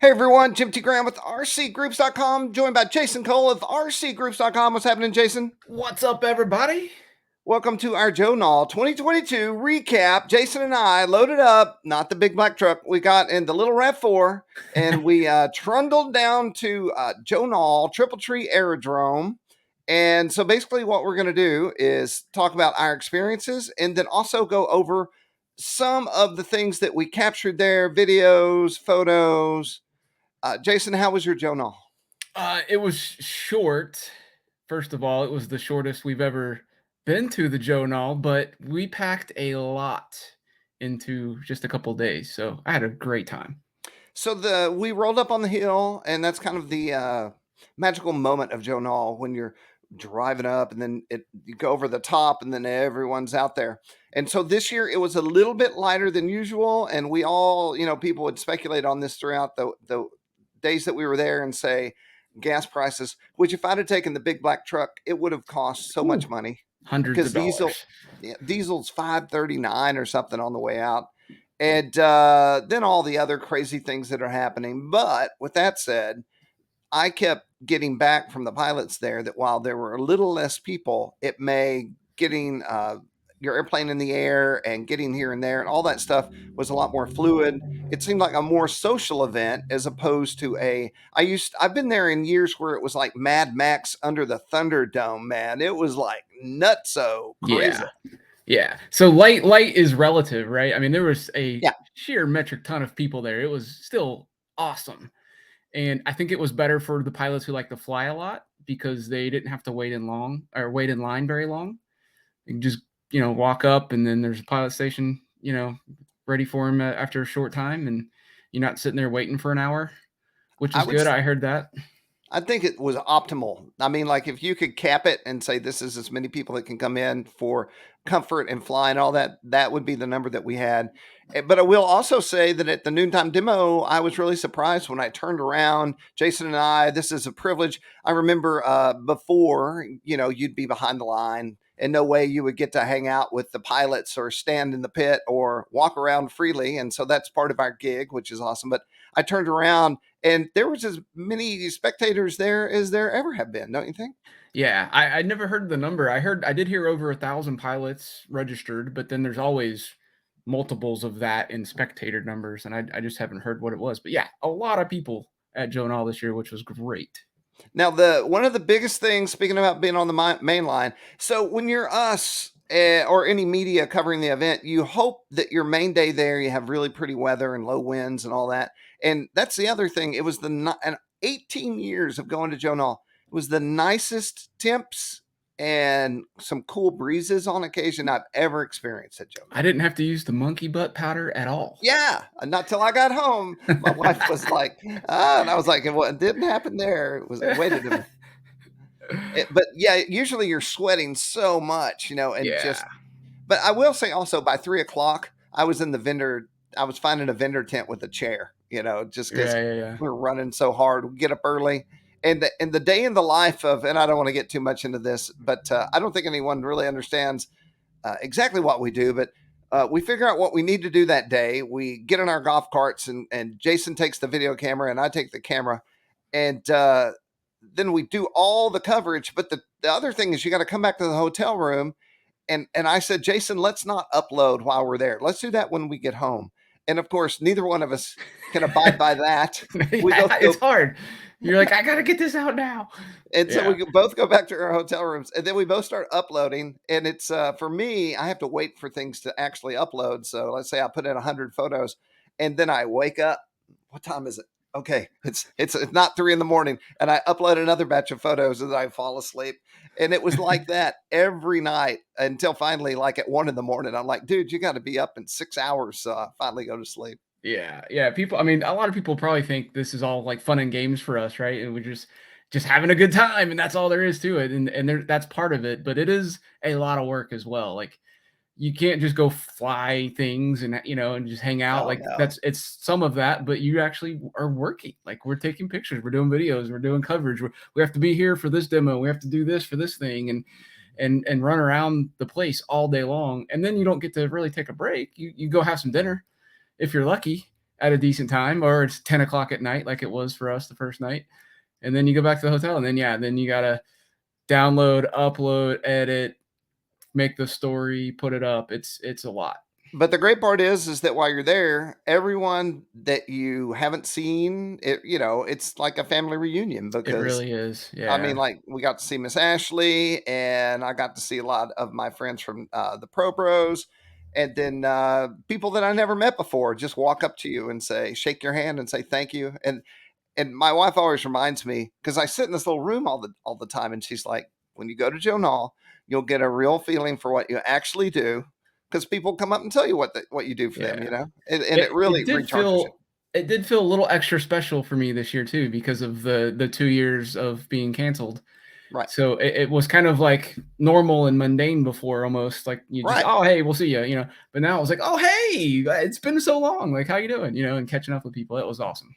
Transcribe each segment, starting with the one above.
Hey everyone, Jim T. Graham with RCGroups.com, joined by Jason Cole of RCGroups.com. What's happening, Jason? What's up, everybody? Welcome to our Joe Nall 2022 recap. Jason and I loaded up, not the big black truck, we got in the little RAV4, and we trundled down to Joe Nall Triple Tree Aerodrome. And so basically what we're going to do is talk about our experiences and then also go over some of the things that we captured there, videos, photos. Jason, how was your Joe Nall? It was short. First of all, it was the shortest we've ever been to the Joe Nall, but we packed a lot into just a couple days. So I had a great time. So we rolled up on the hill, and that's kind of the magical moment of Joe Nall when you're driving up, and then you go over the top, and then everyone's out there. And so this year it was a little bit lighter than usual, and we all, people would speculate on this throughout the days that we were there and say gas prices. Which if I'd have taken the big black truck, it would have cost so Ooh, much money hundreds because of dollars. diesel's 539 or something on the way out, and then all the other crazy things that are happening. But with that said, I kept getting back from the pilots there that while there were a little less people, it may getting your airplane in the air and getting here and there and all that stuff was a lot more fluid. It seemed like a more social event as opposed to I've been there in years where it was like Mad Max under the Thunderdome, man. It was like nutso crazy. Yeah. Yeah. So light is relative, right? I mean, there was a Yeah. sheer metric ton of people there. It was still awesome. And I think it was better for the pilots who like to fly a lot because they didn't have to wait in line very long. You can just, walk up and then there's a pilot station, ready for him after a short time. And you're not sitting there waiting for an hour, which I is would good. I heard that. I think it was optimal. I mean, like if you could cap it and say this is as many people that can come in for comfort and fly and all that, that would be the number that we had. But I will also say that at the noontime demo, I was really surprised when I turned around. Jason and I, this is a privilege. I remember before, you'd be behind the line and no way you would get to hang out with the pilots or stand in the pit or walk around freely. And so that's part of our gig, which is awesome. But I turned around and there was as many spectators there as there ever have been, don't you think? Yeah, I never heard the number. I did hear over 1,000 pilots registered, but then there's always multiples of that in spectator numbers, and I just haven't heard what it was. But yeah, a lot of people at Joe Nall this year, which was great. Now, the one of the biggest things, speaking about being on the main line, so when you're us or any media covering the event, you hope that your main day there, you have really pretty weather and low winds and all that. And that's the other thing. It was and 18 years of going to Joe Nall. It was the nicest temps and some cool breezes on occasion I've ever experienced at Joe I Nall. didn't have to use the monkey butt powder at all. Yeah, not till I got home. My wife was like, and I was like, it didn't happen there. It was waited a minute. But yeah, usually you're sweating so much, and Yeah. but I will say also by 3 o'clock, I was in the vendor, I was finding a vendor tent with a chair, just because Yeah, yeah, yeah. we are running so hard. We get up early. And the day in the life of, and I don't want to get too much into this, but I don't think anyone really understands exactly what we do, but we figure out what we need to do that day. We get in our golf carts, and Jason takes the video camera, and I take the camera, and then we do all the coverage. But the other thing is you got to come back to the hotel room. And I said, Jason, let's not upload while we're there. Let's do that when we get home. And of course, neither one of us can abide by that. We both Yeah, go it's hard. You're like, I gotta get this out now. And so Yeah. we both go back to our hotel rooms, and then we both start uploading. And it's for me, I have to wait for things to actually upload. So let's say I put in 100 photos, and then I wake up. What time is it? Okay, it's not 3 in the morning, and I upload another batch of photos, and then I fall asleep. And it was like that every night until finally, like at 1 in the morning, I'm like, dude, you got to be up in 6 hours. So I finally go to sleep. Yeah, yeah. People, I mean, a lot of people probably think this is all like fun and games for us, right? And we're just having a good time, and that's all there is to it. And that's part of it, but it is a lot of work as well. Like you can't just go fly things and and just hang out. Oh Like no. it's some of that, but you actually are working. Like we're taking pictures, we're doing videos, we're doing coverage. We have to be here for this demo. We have to do this for this thing, and run around the place all day long. And then you don't get to really take a break. You go have some dinner if you're lucky, at a decent time, or it's 10 o'clock at night, like it was for us the first night. And then you go back to the hotel, and then, yeah, then you got to download, upload, edit, make the story, put it up. It's a lot. But the great part is that while you're there, everyone that you haven't seen, it's like a family reunion It because really is. I mean, Yeah. like we got to see Miss Ashley, and I got to see a lot of my friends from the Pro Bros, and then people that I never met before just walk up to you and shake your hand and say thank you. And my wife always reminds me because I sit in this little room all the time, and she's like, when you go to Joe Nall, you'll get a real feeling for what you actually do because people come up and tell you what you do for them, Yeah. and it It really it did recharges you. feel it did feel a little extra special for me this year too because of the 2 years of being canceled. Right, So it was kind of like normal and mundane before, almost like you just, right. "Oh, hey, we'll see you," but now it was like, "Oh, hey, it's been so long. Like, how you doing?" And catching up with people. It was awesome.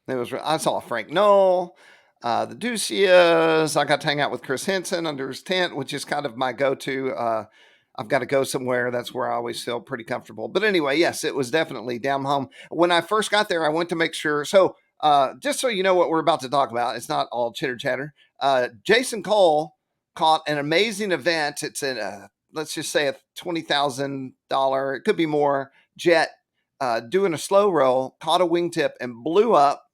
I saw Frank Knoll, the Ducias. I got to hang out with Chris Henson under his tent, which is kind of my go-to. I've got to go somewhere. That's where I always feel pretty comfortable. But anyway, yes, it was definitely down home. When I first got there, I went to make sure. So just so you know what we're about to talk about, it's not all chitter chatter. Jason Cole caught an amazing event. It's let's just say a $20,000, it could be more, jet doing a slow roll, caught a wingtip and blew up.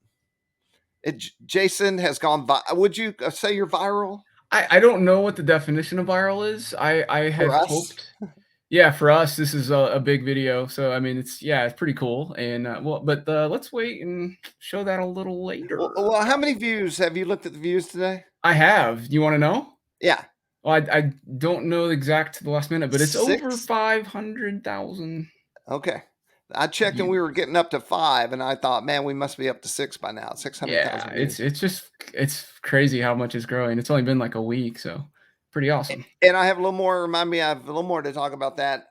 Jason has gone. Would you say you're viral I don't know what the definition of viral is. I had for us? hoped. Yeah, for us, this is a big video, so, I mean, it's pretty cool, and, but, let's wait and show that a little later. Well, how many views have you looked at the views today? I have. You wanna know? Yeah, Well, I don't know the exact to the last minute, but it's over six. 500,000 Okay, I checked and we were views. getting up to five, and I thought, man, we must be up to six by now. Six hundred Yeah, thousand it's views. it's just it's crazy how much it's growing. It's only been, like, a week, so pretty awesome. And I have a little more. Remind me, I have a little more to talk about that.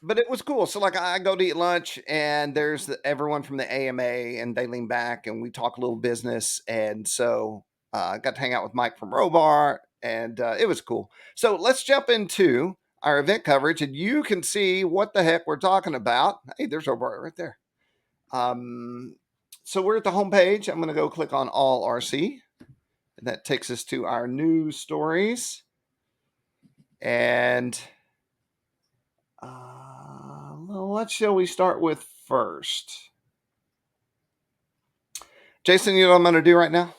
But it was cool. So like I go to eat lunch and there's everyone from the AMA and they lean back and we talk a little business. And so I got to hang out with Mike from Robar and it was cool. So let's jump into our event coverage and you can see what the heck we're talking about. Hey, there's Robar right there. Um, so we're at the homepage. I'm going to go click on All RC. And that takes us to our news stories. And what shall we start with first? Jason, you know what I'm going to do right now?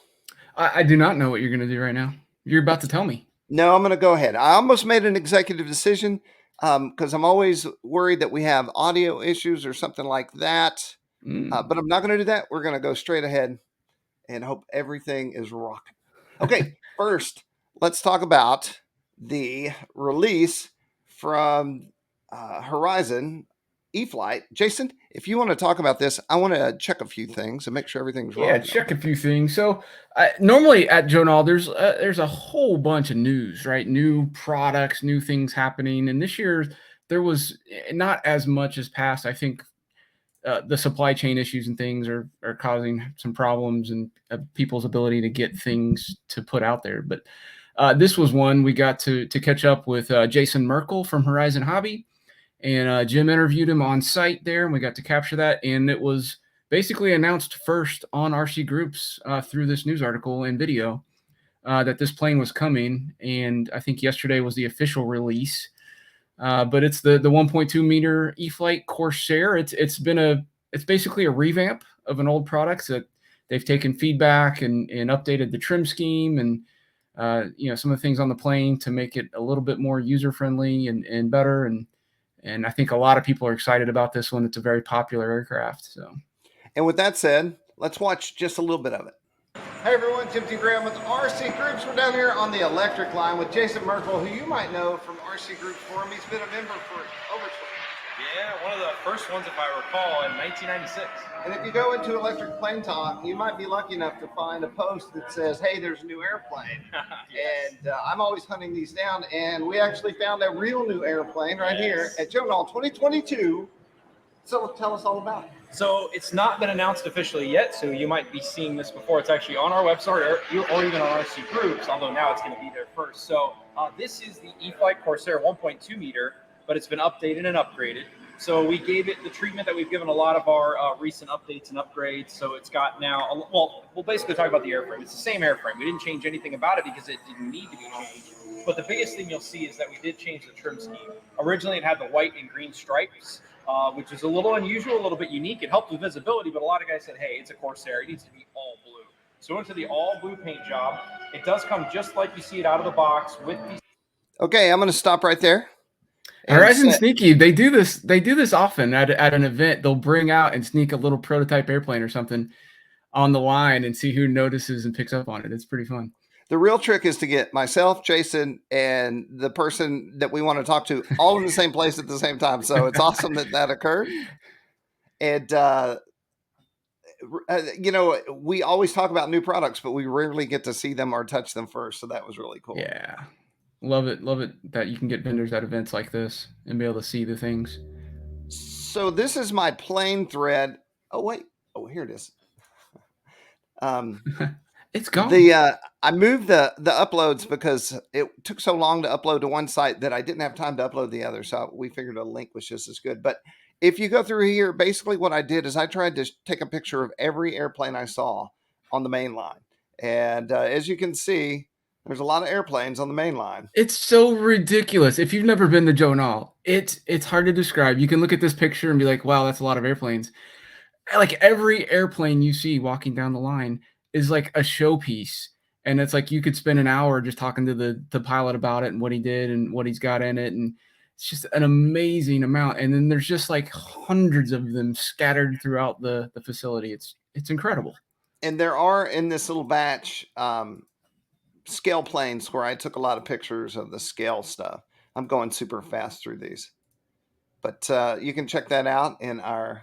I do not know what you're gonna do right now. You're about to tell me. No, I'm going to go ahead. I almost made an executive decision because I'm always worried that we have audio issues or something like that. Mm. But I'm not going to do that. We're going to go straight ahead and hope everything is rocking. Okay, first, let's talk about the release from Horizon E-Flight. Jason, if you want to talk about this, I want to check a few things and make sure everything's Yeah, rocking. check a few things. So, normally at Joe Nall, there's a whole bunch of news, right? New products, new things happening, and this year there was not as much as past. I think the supply chain issues and things are causing some problems and people's ability to get things to put out there. But this was one we got to catch up with Jason Merkel from Horizon Hobby, and Jim interviewed him on site there, and we got to capture that. And it was basically announced first on RCGroups through this news article and video that this plane was coming. And I think yesterday was the official release. But it's the 1.2 meter E-Flight Corsair. It's basically a revamp of an old product that they've taken feedback and updated the trim scheme and some of the things on the plane to make it a little bit more user friendly and better. And I think a lot of people are excited about this one. It's a very popular aircraft. So, And with that said, let's watch just a little bit of it. Hey everyone, Tim T. Graham with RC Groups. We're down here on the electric line with Jason Merkel, who you might know from RC Groups Forum. He's been a member for over 20 years. Yeah, one of the first ones, if I recall, in 1996. And if you go into Electric Plane Talk, you might be lucky enough to find a post that says, hey, there's a new airplane. Yes. And I'm always hunting these down. And we actually found a real new airplane right here at Joe Nall 2022. So tell us all about it. So it's not been announced officially yet, so you might be seeing this before. It's actually on our website or even on RCGroups, although now it's going to be there first. So this is the E-Flight Corsair 1.2 meter, but it's been updated and upgraded. So we gave it the treatment that we've given a lot of our recent updates and upgrades. So it's got now, well, we'll basically talk about the airframe. It's the same airframe. We didn't change anything about it because it didn't need to be changed. But the biggest thing you'll see is that we did change the trim scheme. Originally, it had the white and green stripes, which is a little unusual, a little bit unique. It helped with visibility, but a lot of guys said, hey, it's a Corsair. It needs to be all blue. So we went to the all blue paint job. It does come just like you see it out of the box with these. Okay, I'm going to stop right there. Horizon Sneaky, they do this. They do this often at an event. They'll bring out and sneak a little prototype airplane or something on the line and see who notices and picks up on it. It's pretty fun. The real trick is to get myself, Jason, and the person that we want to talk to all in the same place at the same time. So it's awesome that occurred. And, you know, we always talk about new products, but we rarely get to see them or touch them first. So that was really cool. Yeah. Love it that you can get vendors at events like this and be able to see the things. So this is my plane thread. Oh, wait. Oh, here it is. It's gone. I moved the uploads because it took so long to upload to one site that I didn't have time to upload the other. So we figured a link was just as good. But if you go through here, basically what I did is I tried to take a picture of every airplane I saw on the main line. And as you can see, there's a lot of airplanes on the main line. It's so ridiculous. If you've never been to Joe Nall, it's hard to describe. You can look at this picture and be like, wow, that's a lot of airplanes. Like every airplane you see walking down the line is like a showpiece. And it's like you could spend an hour just talking to the pilot about it and what he did and what he's got in it. And it's just an amazing amount. And then there's just like hundreds of them scattered throughout the facility. It's incredible. And there are in this little batch scale planes where I took a lot of pictures of the scale stuff. I'm going super fast through these. But you can check that out in our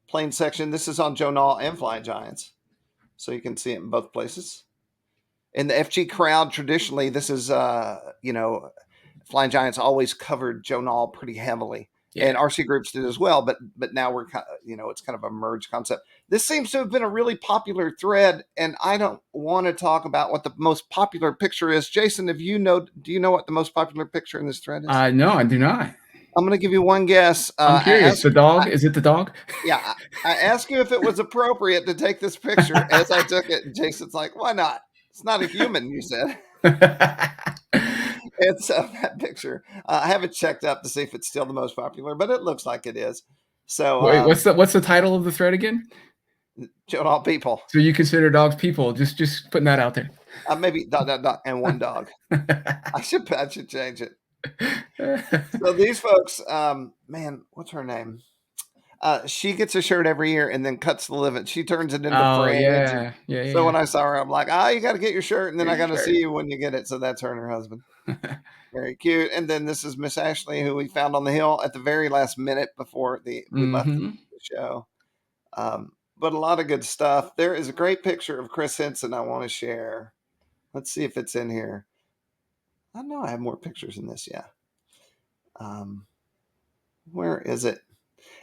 plane section. This is on Joe Nall and Flying Giants. So you can see it in both places. In the FG crowd, traditionally, this is, you know, Flying Giants always covered Joe Nall pretty heavily. Yeah. And RCGroups did as well, but now we're, you know, it's kind of a merged concept. This seems to have been a really popular thread, and I don't want to talk about what the most popular picture is. Jason, do you know what the most popular picture in this thread is? No, I do not. I'm going to give you one guess. I'm curious. The dog? Is it the dog? Yeah. I asked you if it was appropriate to take this picture as I took it. And Jason's like, why not? It's not a human, you said. It's that picture. I haven't checked up to see if it's still the most popular, but it looks like it is. So wait, what's the title of the thread again? Joe Nall people. So you consider dogs people? Just putting that out there. Maybe ... and one dog. I should change it. So these folks, man, what's her name? She gets a shirt every year and then cuts the living. She turns it into frames. Yeah. So when I saw her, I'm like, you got to get your shirt, and then I got to see you when you get it. So that's her and her husband. Very cute. And then this is Miss Ashley, who we found on the hill at the very last minute before we left the show. But a lot of good stuff. There is a great picture of Chris Henson I want to share. Let's see if it's in here. I know I have more pictures in this. Yeah. Where is it?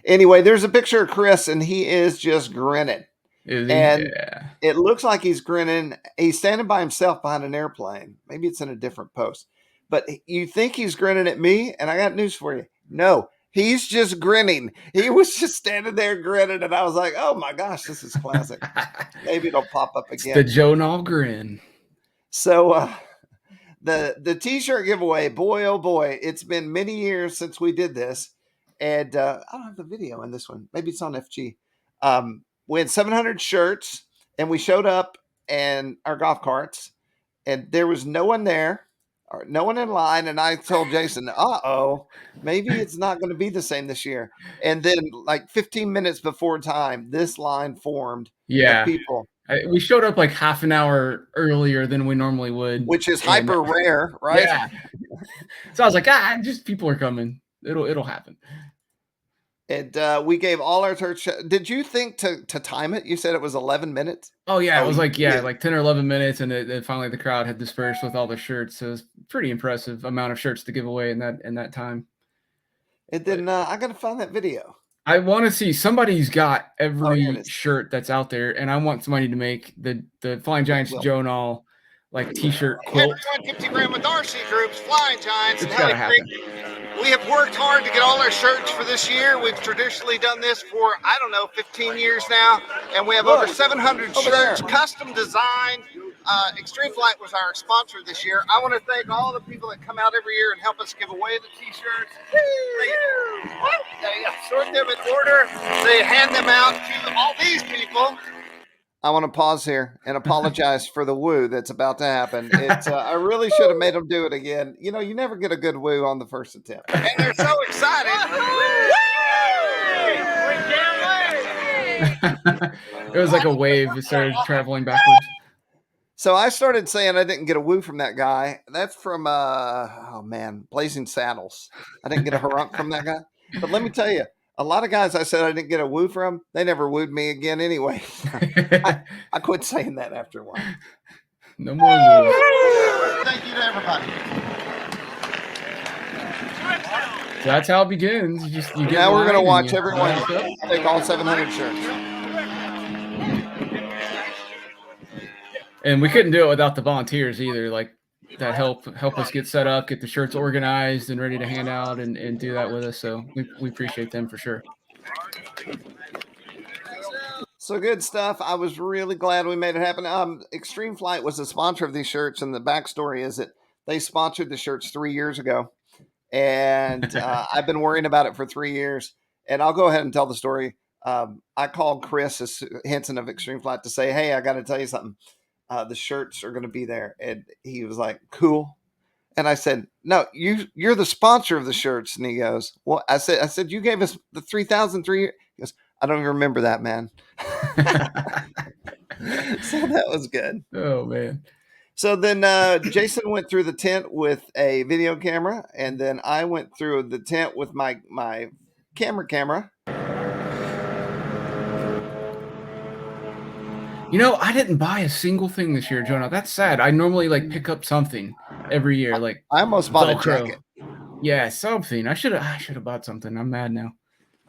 Anyway, there's a picture of Chris, and he is just grinning. Is he? And yeah. It looks like he's grinning. He's standing by himself behind an airplane. Maybe it's in a different post. But you think he's grinning at me, and I got news for you. No, he's just grinning. He was just standing there grinning, and I was like, oh, my gosh, this is classic. Maybe it'll pop up again. It's the Joe Nall grin. So the T-shirt giveaway, boy, oh, boy, it's been many years since we did this. And I don't have the video in this one. Maybe it's on FG. We had 700 shirts, and we showed up and our golf carts, and there was no one there, or no one in line. And I told Jason, maybe it's not going to be the same this year. And then, like 15 minutes before time, this line formed. Yeah, of people. We showed up like half an hour earlier than we normally would, which is hyper rare, right? Yeah. So I was like, just people are coming. It'll happen. And we gave all our church. Did you think to time it? You said it was 11 minutes. Oh yeah, it was like 10 or 11 minutes, and it finally the crowd had dispersed with all the shirts. So it was pretty impressive amount of shirts to give away in that time. And then I got to find that video. I want to see somebody's got every shirt that's out there, and I want somebody to make the Flying Giants Joe Nall like T-shirt quilt. Everyone, 50 grand with RCGroups, Flying Giants, it's gotta happen. We have worked hard to get all our shirts for this year. We've traditionally done this for, I don't know, 15 years now. And we have over 700 shirts, custom designed. Extreme Flight was our sponsor this year. I want to thank all the people that come out every year and help us give away the T-shirts. They sort them in order. They hand them out to all these people. I want to pause here and apologize for the woo that's about to happen. It's I really should have made them do it again. You know, you never get a good woo on the first attempt. And they're so excited. It was like a wave. It started traveling backwards. So I started saying I didn't get a woo from that guy. That's from oh man, Blazing Saddles. I didn't get a harunk from that guy. But let me tell you, a lot of guys I said I didn't get a woo from, they never wooed me again anyway. I quit saying that after a while. No more woos. Thank you to everybody. So that's how it begins. You get Now we're line going to and watch you everyone line up. take all 700 shirts. And we couldn't do it without the volunteers either. Like that help us get set up, get the shirts organized and ready to hand out and do that with us. So we appreciate them for sure. So good stuff. I was really glad we made it happen. Extreme Flight was a sponsor of these shirts, and the backstory is that they sponsored the shirts 3 years ago, and I've been worrying about it for 3 years. And I'll go ahead and tell the story. I called Chris Henson of Extreme Flight to say, "Hey, I got to tell you something. The shirts are going to be there," and he was like, "Cool." And I said, "No, you're the sponsor of the shirts." And he goes, "Well," I said, "You gave us the 3,003 years." He goes, "I don't even remember that, man." So that was good. Oh man. So then Jason went through the tent with a video camera, and then I went through the tent with my camera. You know, I didn't buy a single thing this year, Jonah. That's sad. I normally like pick up something every year, like I almost bought Velcro. a jacket. Yeah, something. I should have bought something. I'm mad now.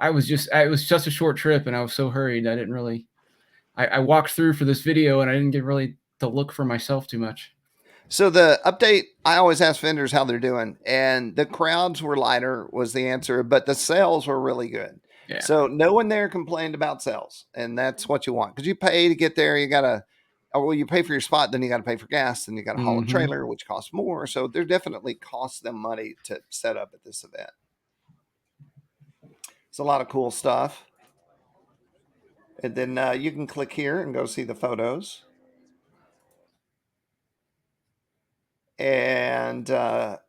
It was just a short trip, and I was so hurried. I didn't really. I walked through for this video, and I didn't get really to look for myself too much. So the update, I always ask vendors how they're doing, and the crowds were lighter was the answer, but the sales were really good. Yeah. So no one there complained about sales, and that's what you want because you pay to get there. You you pay for your spot, then you got to pay for gas, then you got to haul a trailer, which costs more. So there definitely costs them money to set up at this event. It's a lot of cool stuff. And then you can click here and go see the photos. And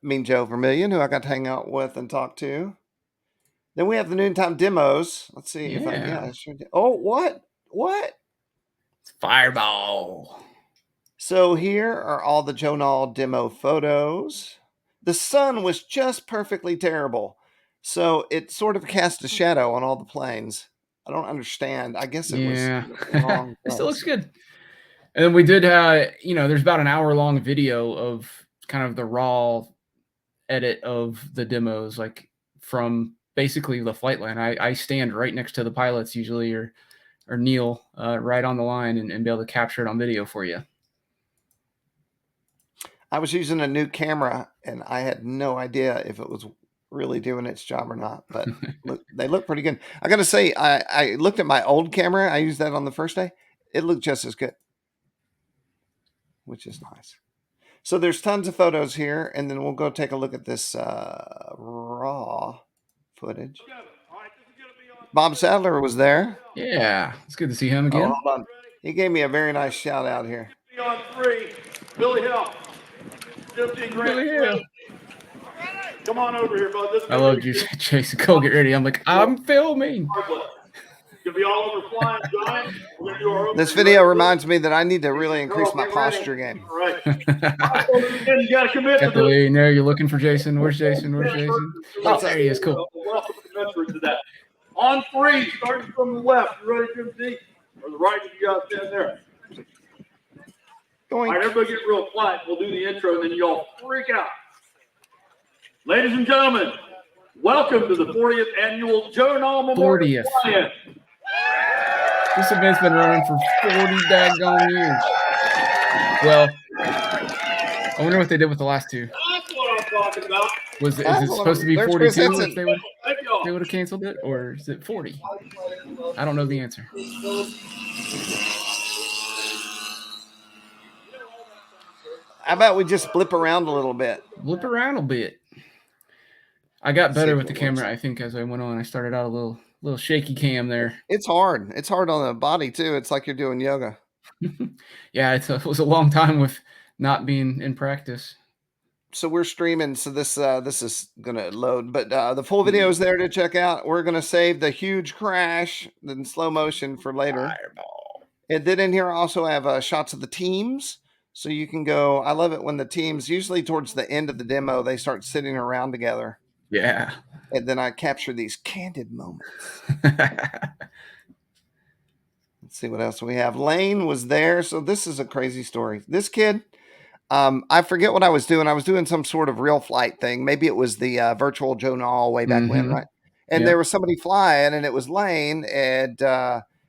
Mean Joe Vermillion, who I got to hang out with and talk to. Then we have the noontime demos. Let's see if I sure did. Oh, what? Fireball. So here are all the Joe Nall demo photos. The sun was just perfectly terrible. So it sort of cast a shadow on all the planes. I don't understand. I guess it was wrong. It still looks good. And then we did, there's about an hour-long video of kind of the raw edit of the demos, like from basically the flight line. I stand right next to the pilots usually, or kneel right on the line and be able to capture it on video for you. I was using a new camera, and I had no idea if it was really doing its job or not, but they look pretty good. I got to say, I looked at my old camera. I used that on the first day. It looked just as good, which is nice. So there's tons of photos here, and then we'll go take a look at this raw footage. Bob Sadler was there. Yeah, it's good to see him again. Oh, hold on. He gave me a very nice shout out here. On 3, Billy Hill. Billy Hill. Come on over here, bud. I love you, Jason. Go get ready. I'm like, I'm filming. You'll be all over flying giant. This video reminds me that I need to really increase my posture game. All right. You got to commit Got the way in there. You're looking for Jason. Where's Jason? Oh, there he is. Cool. Welcome to that. On 3, starting from the left. You ready, Jim Z? Or the right if you got to stand there. All right, everybody get real quiet. We'll do the intro, and then you all freak out. Ladies and gentlemen, welcome to the 40th Annual Joe Nall Memorial 40th. Fly-In. This event's been running for 40 daggone years. Well, I wonder what they did with the last two. That's what I'm talking about. Is it supposed to be There's Chris 42 Henson. if they would Thank y'all. have canceled it, or is it 40? I don't know the answer. How about we just blip around a little bit? Blip around a bit. I got See better if with the it camera, works. I think, as I went on. I started out a little shaky cam there. It's hard. It's hard on the body too. It's like you're doing yoga. Yeah, it was a long time with not being in practice. So we're streaming. So this is gonna load, but the full video is there to check out. We're gonna save the huge crash in slow motion for later. Fireball. And then in here I also have shots of the teams. So you can go. I love it when the teams, usually towards the end of the demo, they start sitting around together. Yeah. And then I capture these candid moments. Let's see what else we have. Lane was there. So this is a crazy story. This kid, I forget what I was doing. I was doing some sort of real flight thing. Maybe it was the virtual Joe Nall way back when, right? And there was somebody flying, and it was Lane, and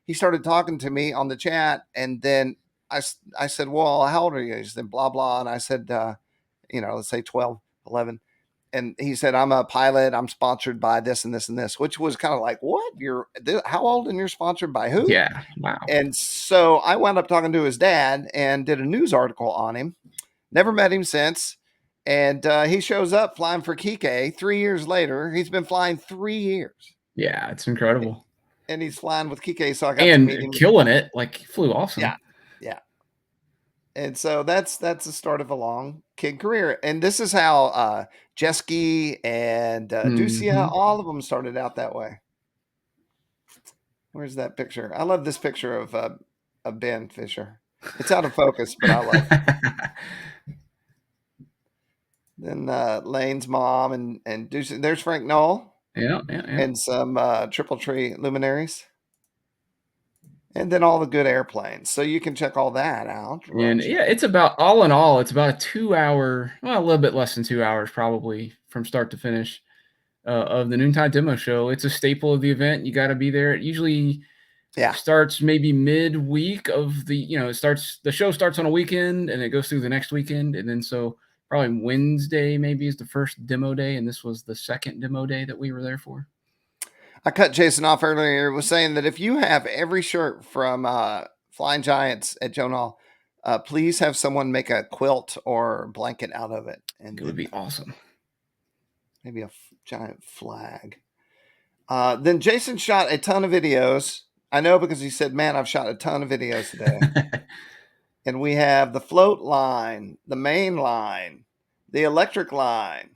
he started talking to me on the chat, and then I said, well, how old are you? He said, blah, blah. And I said, let's say 12, 11. And he said, I'm a pilot. I'm sponsored by this and this and this, which was kind of like, what? How old and you're sponsored by who? Yeah. Wow. And so I wound up talking to his dad and did a news article on him. Never met him since. And he shows up flying for Kike 3 years later. He's been flying 3 years. Yeah, it's incredible. And he's flying with Kike. So I got to meet him. Killing it. Like, flew awesome. Yeah. Yeah. And so that's the start of a long kid career. And this is how Jeski and Ducia, all of them started out that way. Where's that picture? I love this picture of Ben Fisher. It's out of focus, but I love it. Then Lane's mom and Ducia. There's Frank Knoll. Yeah. And some Triple Tree luminaries. And then all the good airplanes. So you can check all that out. And yeah, it's about, all in all, it's about a 2 hour, well, a little bit less than 2 hours probably from start to finish of the Noontide Demo Show. It's a staple of the event. You got to be there. It usually starts maybe midweek of the, the show starts on a weekend and it goes through the next weekend. And then so probably Wednesday maybe is the first demo day. And this was the second demo day that we were there for. I cut Jason off earlier. Was saying that if you have every shirt from Flying Giants at Joe Nall, please have someone make a quilt or blanket out of it. And it would be awesome. Maybe a giant flag. Then Jason shot a ton of videos. I know because he said, man, I've shot a ton of videos today. And we have the float line, the main line, the electric line,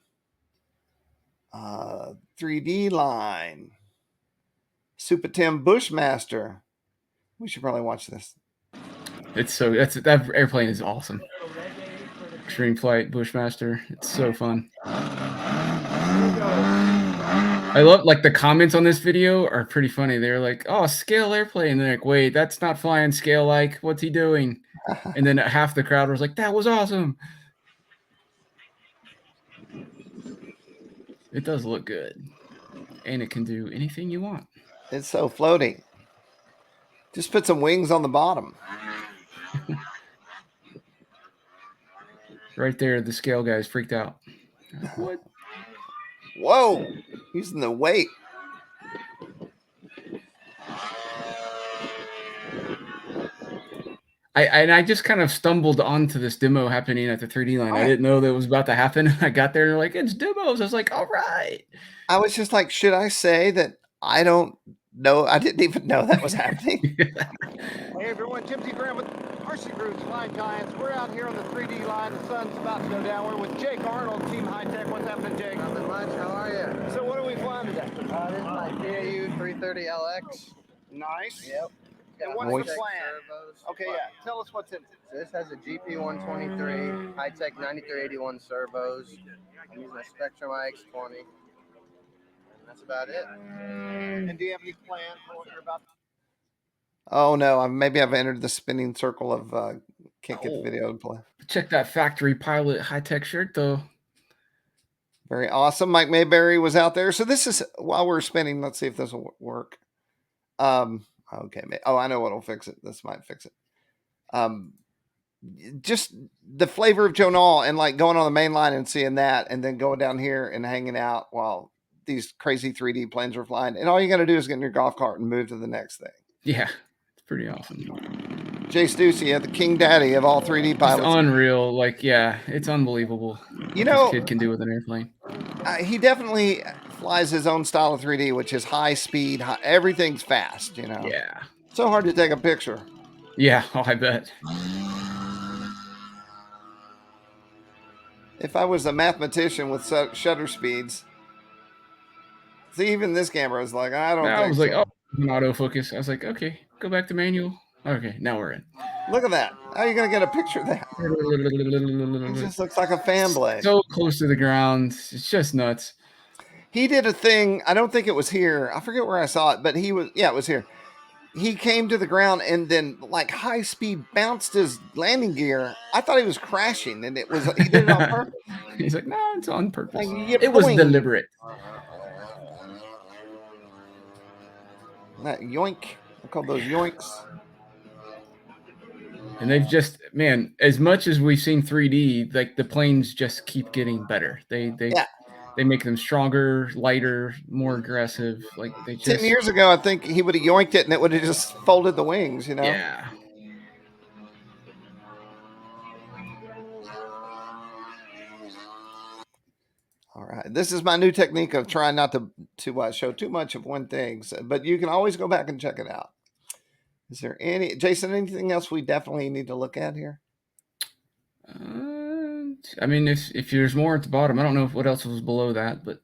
3D line, Super Tim Bushmaster. We should probably watch this. That airplane is awesome. Extreme Flight Bushmaster. It's so fun. I love, like, the comments on this video are pretty funny. They're like, oh, scale airplane. And they're like, wait, that's not flying scale like. What's he doing? And then half the crowd was like, that was awesome. It does look good. And it can do anything you want. It's so floaty. Just put some wings on the bottom. Right there, the scale guy's freaked out. What? Whoa! Using the weight. I just kind of stumbled onto this demo happening at the 3D line. I didn't know that was about to happen. I got there and they're like, it's demos. I was like, all right. I was just like, should I say that I don't know? I didn't even know that was happening. Hey everyone, Jim T. Graham with RCGroups, Flying Giants. We're out here on the 3D line. The sun's about to go down. We're with Jake Arnold, Team High Tech. What's happening, Jake? Nothing much. How are you? So what are we flying today? This is my PAU 330LX. Nice. Yep. And what's the plan? Okay, yeah. Tell us what's in it. So this has a GP123, high-tech 9381 servos. I'm using a Spectrum IX20. And that's about it. And do you have any plan for what you're about to do? Oh no, maybe I've entered the spinning circle of can't get the video to play. Check that factory pilot high-tech shirt though. Very awesome. Mike Mayberry was out there. So this is while we're spinning. Let's see if this will work. Okay. Oh, I know what'll fix it. This might fix it. just the flavor of Joe Nall and like going on the main line and seeing that, and then going down here and hanging out while these crazy 3D planes are flying. And all you got to do is get in your golf cart and move to the next thing. Yeah, it's pretty awesome. Jay Stussy, the king daddy of all 3D pilots. It's unreal. Like, yeah, it's unbelievable. You what know, this kid can do with an airplane. He definitely flies his own style of 3D, which is high speed. Everything's fast, you know. Yeah. So hard to take a picture. Yeah, I bet. If I was a mathematician with shutter speeds, see, even this camera is like, I don't think I was like, so. oh, an autofocus. I was like, okay, go back to manual. Okay, now we're in. Look at that. How are you going to get a picture of that? It just looks like a fan blade. So close to the ground. It's just nuts. He did a thing. I don't think it was here. I forget where I saw it, but it was here. He came to the ground and then like high speed bounced his landing gear. I thought he was crashing, and he did it on purpose. He's like, no, it's on purpose. Like, it was deliberate. That yoink. I call those yoinks. And they've just, man, as much as we've seen 3D, like the planes just keep getting better. They make them stronger, lighter, more aggressive. Like they just 10 years ago, I think he would have yoinked it and it would have just folded the wings, you know? Yeah. All right. This is my new technique of trying not to show too much of one thing, but you can always go back and check it out. Is there Jason, anything else we definitely need to look at here? I mean, if there's more at the bottom, I don't know what else was below that, but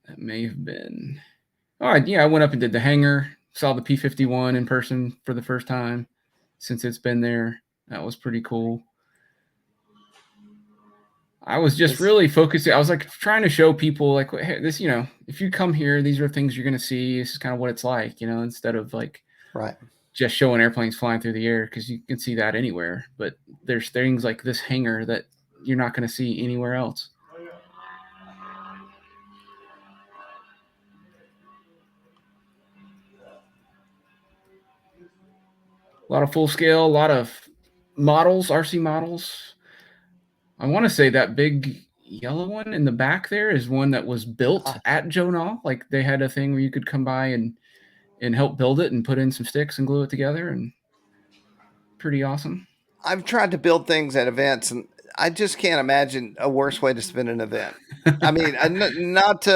that may have been. All right, yeah, I went up and did the hangar, saw the P-51 in person for the first time since it's been there. That was pretty cool. I was just really focusing. I was like trying to show people like, hey, this, you know, if you come here, these are things you're going to see. This is kind of what it's like, you know, instead of like just showing airplanes flying through the air, because you can see that anywhere. But there's things like this hangar that you're not going to see anywhere else. A lot of full scale, a lot of models, RC models. I want to say that big yellow one in the back there is one that was built at Joe Nall. Like they had a thing where you could come by and help build it and put in some sticks and glue it together, and pretty awesome. I've tried to build things at events, and I just can't imagine a worse way to spend an event. I mean, not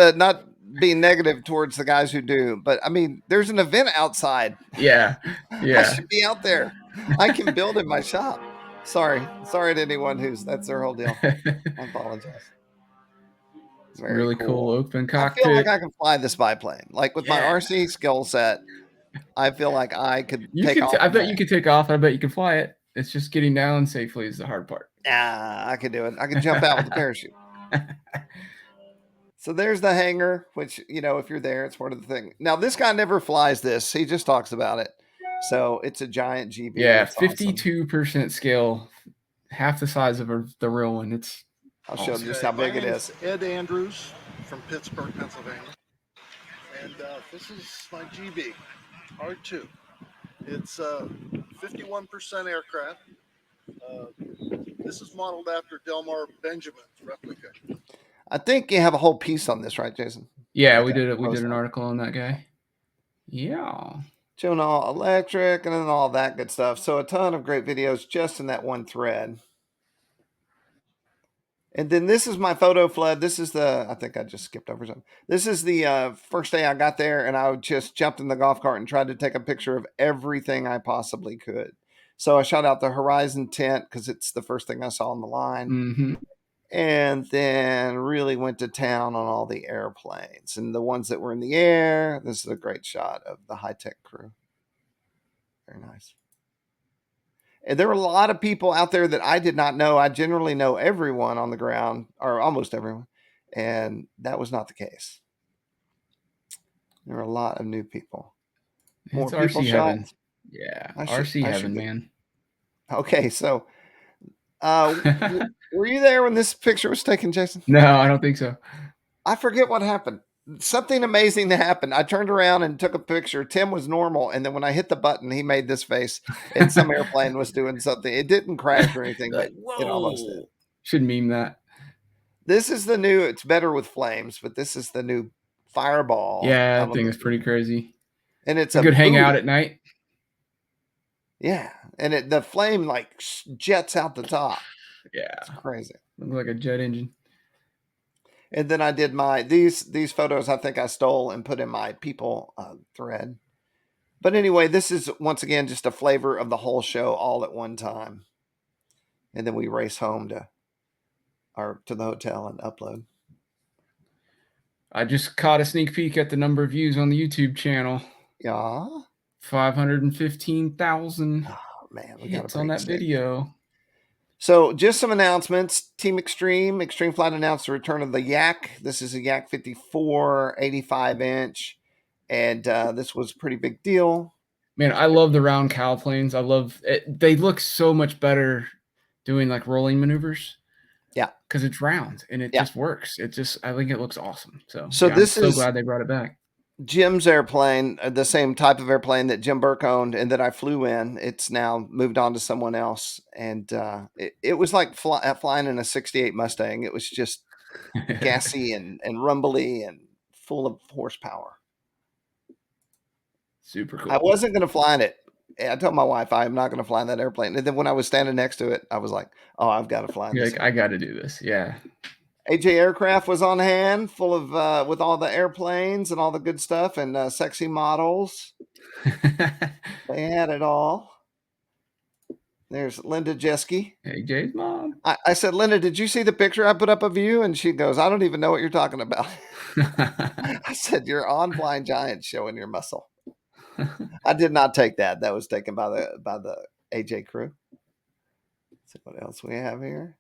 being negative towards the guys who do, but I mean, there's an event outside. Yeah. I should be out there. I can build in my shop. Sorry to anyone that's their whole deal. I apologize. Very really cool open cockpit. I feel like I can fly this biplane. Like with my RC skill set, I feel like I could take off. I bet you could take off. I bet you can fly it. It's just getting down safely is the hard part. Yeah, I could do it. I could jump out with the parachute. So there's the hangar, which, you know, if you're there, it's part of the thing. Now, this guy never flies this. He just talks about it. So it's a giant GB. Yeah, 52% scale, half the size of the real one. I'll show you just how big it is. Ed Andrews from Pittsburgh, Pennsylvania. And this is my GB, R2. It's 51% aircraft. This is modeled after Delmar Benjamin's replica. I think you have a whole piece on this, right, Jason? Yeah, we did it. We did an article on that guy. Yeah. Joe Nall Electric and then all that good stuff. So a ton of great videos just in that one thread. And then this is my photo flood. This is I think I just skipped over something. This is the first day I got there, and I just jumped in the golf cart and tried to take a picture of everything I possibly could. So I shot out the Horizon tent because it's the first thing I saw on the line. Mm-hmm. And then really went to town on all the airplanes and the ones that were in the air. This is a great shot of the high-tech crew. Very nice. And there were a lot of people out there that I did not know. I generally know everyone on the ground, or almost everyone, and that was not the case. There were a lot of new people. More people RC shot. Heaven. Yeah, RC heaven, man. Okay, so were you there when this picture was taken, Jason? No, I don't think so. I forget what happened. something amazing happened. I turned around and took a picture. Tim was normal, and then when I hit the button, he made this face, and some airplane was doing something. It didn't crash or anything, Like, but it almost did. whoa. Should meme that. This is the new. It's better with flames, but this is the new Fireball. Yeah, that thing is pretty crazy. And it's a good hangout buoy. at night. Yeah, and the flame like jets out the top. Yeah, it's crazy. Looks like a jet engine. And then I did these photos. I think I stole and put in my people thread. But anyway, this is once again just a flavor of the whole show all at one time. And then we race home to the hotel and upload. I just caught a sneak peek at the number of views on the YouTube channel. Yeah. 515,000 man, we hits on that video. So just some announcements. Team Extreme Flight announced the return of the Yak. This is a Yak 54 85-inch. And this was a pretty big deal. Man, I love the round cow planes. I love it. They look so much better doing like rolling maneuvers. Yeah. Because it's round and it just works. I think it looks awesome. So this I'm is so glad they brought it back. Jim's airplane, the same type of airplane that Jim Burke owned and that I flew in. It's now moved on to someone else. And it was like flying in a 68 Mustang. It was just gassy and rumbly and full of horsepower. Super cool. I wasn't going to fly in it. I told my wife I am not going to fly in that airplane. And then when I was standing next to it, I was like, oh, I've got to fly in this. I got to do this. Yeah. AJ Aircraft was on hand, full of with all the airplanes and all the good stuff and sexy models. They had it all. There's Linda Jeske. AJ's mom. I said, Linda, did you see the picture I put up of you? And she goes, I don't even know what you're talking about. I said, you're on Flying Giants showing your muscle. I did not take that. That was taken by the AJ crew. Let's see what else we have here.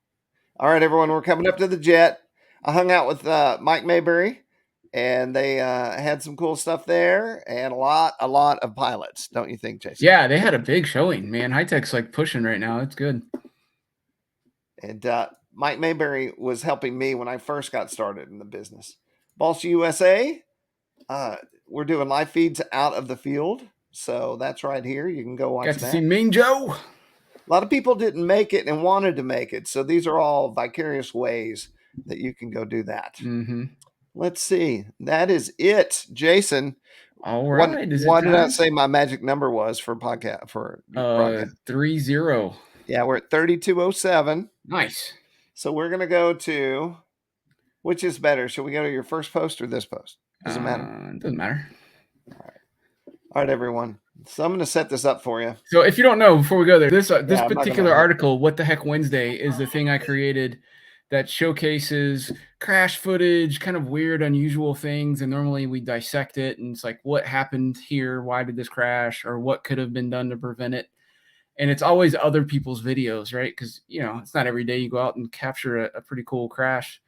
All right, everyone, we're coming up to the jet. I hung out with Mike Mayberry, and they had some cool stuff there, and a lot of pilots. Don't you think, Jason? Yeah, they had a big showing, man. High-tech's like pushing right now. It's good. And Mike Mayberry was helping me when I first got started in the business. Boss USA, we're doing live feeds out of the field, so that's right here. You can go watch that. Got to see Mean Joe. A lot of people didn't make it and wanted to make it. So these are all vicarious ways that you can go do that. Mm-hmm. Let's see. That is it, Jason. All right. Why did I say my magic number was for podcast? For 30. Yeah, we're at 3207. Nice. So we're going to go to, which is better? Should we go to your first post or this post? Does it matter? It doesn't matter. All right, everyone. So I'm going to set this up for you. So if you don't know, before we go there, this particular article, What the Heck Wednesday, is the thing I created that showcases crash footage, kind of weird, unusual things. And normally we dissect it and it's like, what happened here? Why did this crash? Or what could have been done to prevent it? And it's always other people's videos, right? Because, it's not every day you go out and capture a pretty cool crash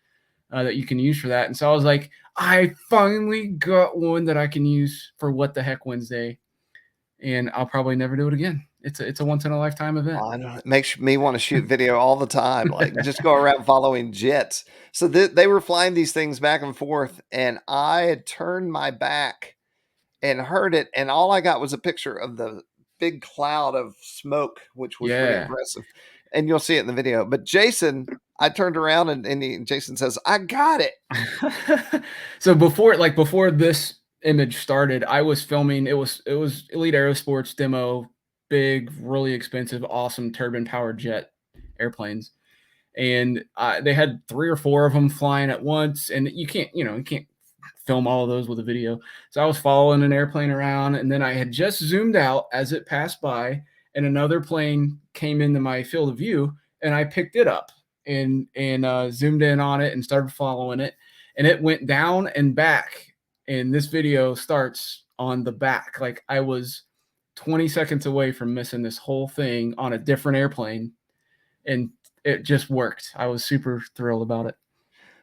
that you can use for that. And so I was like, I finally got one that I can use for What the Heck Wednesday. And I'll probably never do it again. It's a once in a lifetime event. I know. It makes me want to shoot video all the time. Like just go around following jets. So they were flying these things back and forth, and I had turned my back and heard it, and all I got was a picture of the big cloud of smoke, which was pretty impressive. And you'll see it in the video. But Jason, I turned around and Jason says, I got it. So before this image started, I was filming. It was Elite Aerosports demo, big, really expensive, awesome turbine powered jet airplanes, and they had 3 or 4 of them flying at once. And you can't film all of those with a video. So I was following an airplane around, and then I had just zoomed out as it passed by, and another plane came into my field of view, and I picked it up and zoomed in on it and started following it, and it went down and back. And this video starts on the back. Like I was 20 seconds away from missing this whole thing on a different airplane, and it just worked. I was super thrilled about it.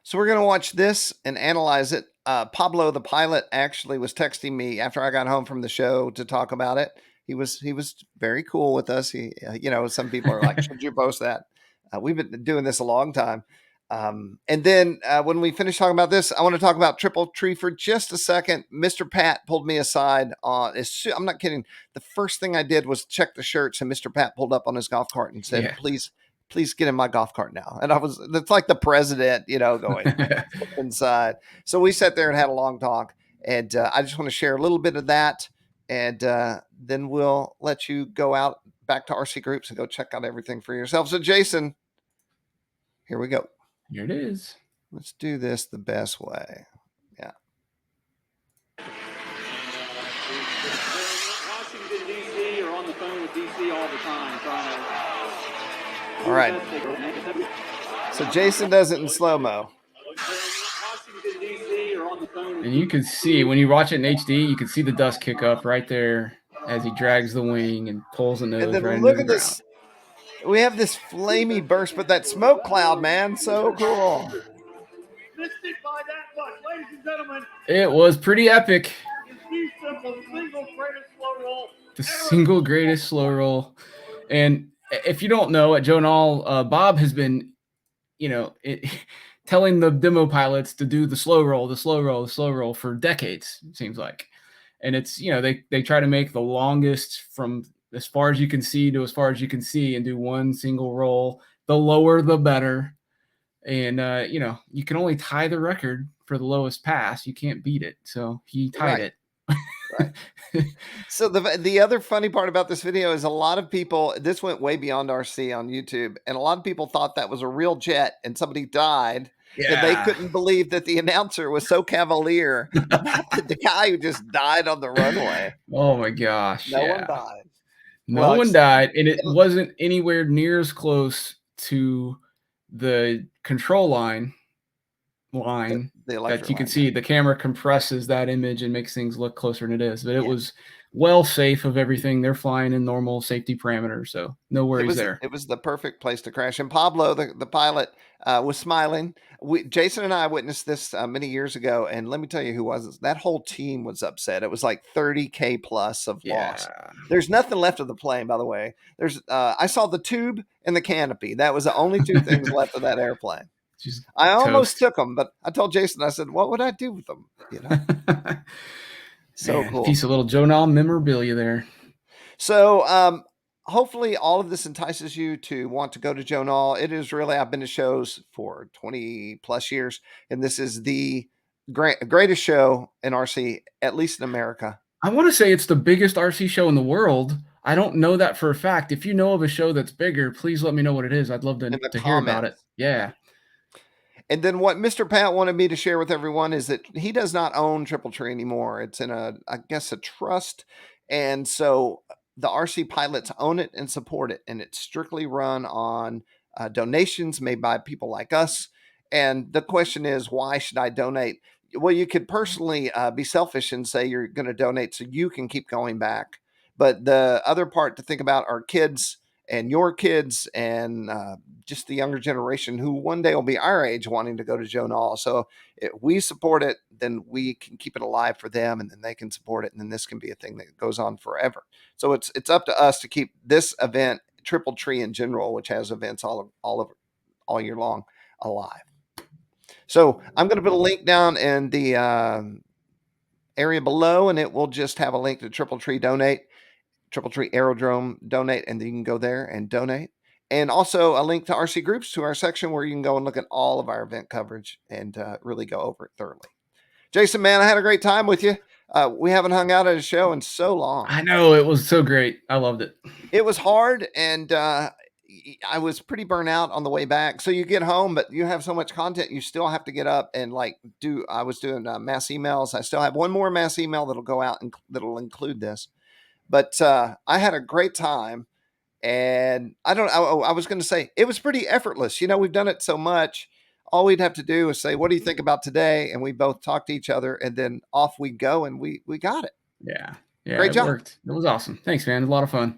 So we're going to watch this and analyze it. Pablo, the pilot, actually was texting me after I got home from the show to talk about it. He was very cool with us. He, some people are like, should you post that? We've been doing this a long time. And then when we finish talking about this, I want to talk about Triple Tree for just a second. Mr. Pat pulled me aside. I'm not kidding. The first thing I did was check the shirts, and Mr. Pat pulled up on his golf cart and said, Yeah. please get in my golf cart now. And that's like the president, going inside. So we sat there and had a long talk. And I just want to share a little bit of that. And then we'll let you go out back to RC Groups and go check out everything for yourself. So, Jason, here we go. Here it is. Let's do this the best way. Yeah. Washington, D.C. are on the phone with D.C. all the time trying to. All right. So Jason does it in slow-mo. Washington, D.C. are on the phone. And you can see, when you watch it in HD, you can see the dust kick up right there as he drags the wing and pulls the nose And then right look into the at this. We have this flamey burst, but that smoke cloud, man, so cool. Missed it by that much, ladies and gentlemen. It was pretty epic. The single greatest slow roll. And if you don't know, at Joe Nall, Bob has been, telling the demo pilots to do the slow roll for decades, it seems like. And it's, they try to make the longest from as far as you can see to as far as you can see and do one single roll. The lower, the better. And, you can only tie the record for the lowest pass. You can't beat it. So he tied it. Right. So the other funny part about this video is a lot of people, this went way beyond RC on YouTube, and a lot of people thought that was a real jet and somebody died. Yeah. And they couldn't believe that the announcer was so cavalier about the guy who just died on the runway. Oh my gosh. No one died. No one died, and it wasn't anywhere near as close to the control line that you can see. The camera compresses that image and makes things look closer than it is, but it was well safe of everything. They're flying in normal safety parameters, so no worries there. It was the perfect place to crash. And Pablo, the pilot, was smiling. Jason and I witnessed this many years ago, and let me tell you who was. That whole team was upset. It was like 30K plus of loss. There's nothing left of the plane, by the way. I saw the tube and the canopy. That was the only two things left of that airplane. I almost took them, but I told Jason, I said, what would I do with them? So cool. Piece of little Joe Nall memorabilia there. So hopefully all of this entices you to want to go to Joe Nall. It is really, I've been to shows for 20 plus years, and this is the greatest show in RC, at least in America. I want to say it's the biggest RC show in the world. I don't know that for a fact. If you know of a show that's bigger, please let me know what it is. I'd love to hear about it. Yeah. And then what Mr. Pat wanted me to share with everyone is that he does not own Triple Tree anymore. It's in a trust. And so the RC pilots own it and support it. And it's strictly run on donations made by people like us. And the question is, why should I donate? Well, you could personally be selfish and say you're going to donate so you can keep going back. But the other part to think about are kids and your kids and just the younger generation who one day will be our age wanting to go to Joe Nall. So if we support it, then we can keep it alive for them, and then they can support it, and then this can be a thing that goes on forever. So it's up to us to keep this event, Triple Tree in general, which has events all year long, alive. So I'm going to put a link down in the area below, and it will just have a link to Triple Tree donate. Triple Tree Aerodrome donate, and then you can go there and donate. And also a link to RC Groups, to our section where you can go and look at all of our event coverage and really go over it thoroughly. Jason, man, I had a great time with you. We haven't hung out at a show in so long. I know, it was so great. I loved it. It was hard, and I was pretty burnt out on the way back. So you get home, but you have so much content, you still have to get up and I was doing mass emails. I still have one more mass email that'll go out and that'll include this. But I had a great time, and I was going to say it was pretty effortless. We've done it so much. All we'd have to do is say, what do you think about today? And we both talk to each other, and then off we go, and we got it. Yeah. Great job. Worked. It was awesome. Thanks, man. It was a lot of fun.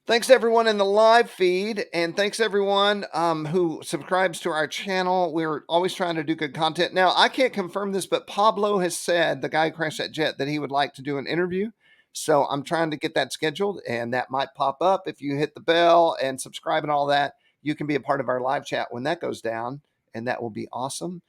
Thanks to everyone in the live feed, and thanks to everyone who subscribes to our channel. We're always trying to do good content. Now, I can't confirm this, but Pablo has said, the guy who crashed that jet, that he would like to do an interview. So I'm trying to get that scheduled, and that might pop up. If you hit the bell and subscribe and all that, you can be a part of our live chat when that goes down. and that will be awesome.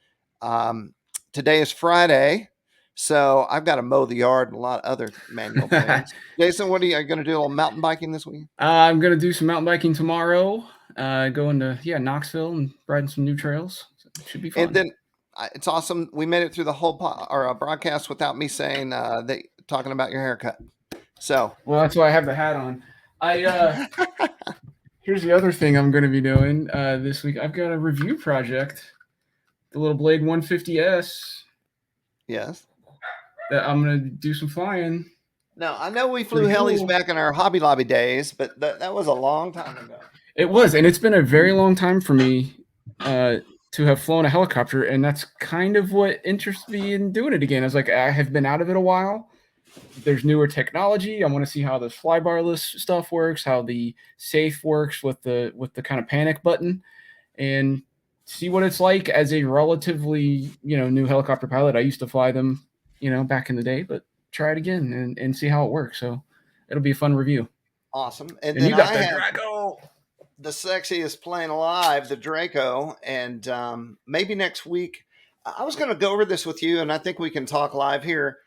Today is Friday, so I've got to mow the yard and a lot of other manual things. Jason, what are you going to do? A little mountain biking this week? I'm going to do some mountain biking tomorrow. Going to Knoxville and riding some new trails. So it should be fun. And then it's awesome. We made it through the whole broadcast without me saying talking about your haircut. So, well, that's why I have the hat on. Here's the other thing I'm going to be doing this week. I've got a review project, the little Blade 150S. Yes. That I'm going to do some flying. Now, I know we flew helis back in our Hobby Lobby days, but that was a long time ago. It was, and it's been a very long time for me to have flown a helicopter, and that's kind of what interests me in doing it again. I was like, I have been out of it a while. There's newer technology. I want to see how the flybarless stuff works, how the safe works with the kind of panic button, and see what it's like as a relatively new helicopter pilot. I used to fly them, back in the day, but try it again and see how it works. So it'll be a fun review. Awesome. And then you got the Draco, the sexiest plane alive, the Draco, and maybe next week. I was going to go over this with you, and I think we can talk live here.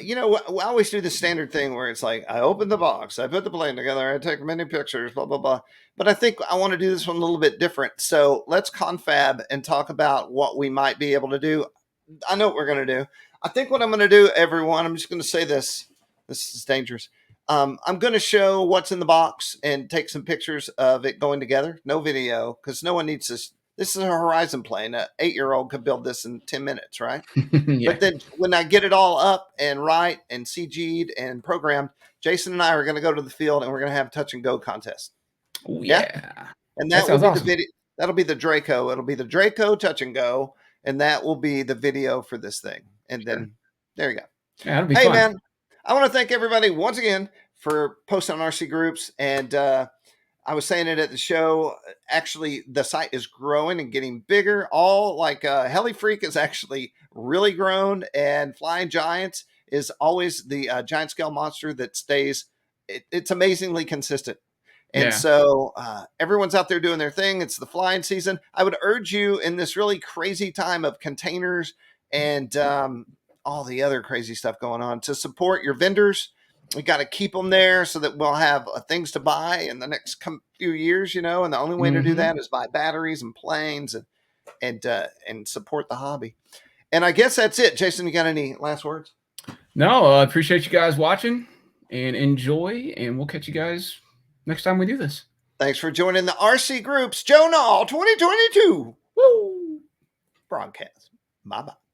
We always do the standard thing where it's like, I open the box, I put the plane together, I take many pictures, blah, blah, blah. But I think I want to do this one a little bit different. So let's confab and talk about what we might be able to do. I know what we're going to do. I think what I'm going to do, everyone, I'm just going to say this. This is dangerous. I'm going to show what's in the box and take some pictures of it going together. No video, because no one needs this. This is a Horizon plane. An 8-year-old could build this in 10 minutes, right? Yeah. But then when I get it all up and right and CG'd and programmed, Jason and I are going to go to the field and we're going to have a touch and go contest. Ooh, yeah. And that will be awesome. the video. That'll be the Draco. It'll be the Draco touch and go. And that will be the video for this thing. And then there you go. Yeah, that'll be fun. Man, I want to thank everybody once again for posting on RCGroups. And I was saying it at the show. Actually, the site is growing and getting bigger. All like Heli Freak is actually really grown, and Flying Giants is always the giant scale monster that stays. It's amazingly consistent. And so everyone's out there doing their thing. It's the flying season. I would urge you in this really crazy time of containers and all the other crazy stuff going on to support your vendors. We got to keep them there so that we'll have things to buy in the next few years, and the only way to do that is buy batteries and planes and support the hobby. And I guess that's it. Jason, you got any last words? No, I appreciate you guys watching and enjoy, and we'll catch you guys next time we do this. Thanks for joining the RCGroups Joe Nall 2022 broadcast. Bye-bye.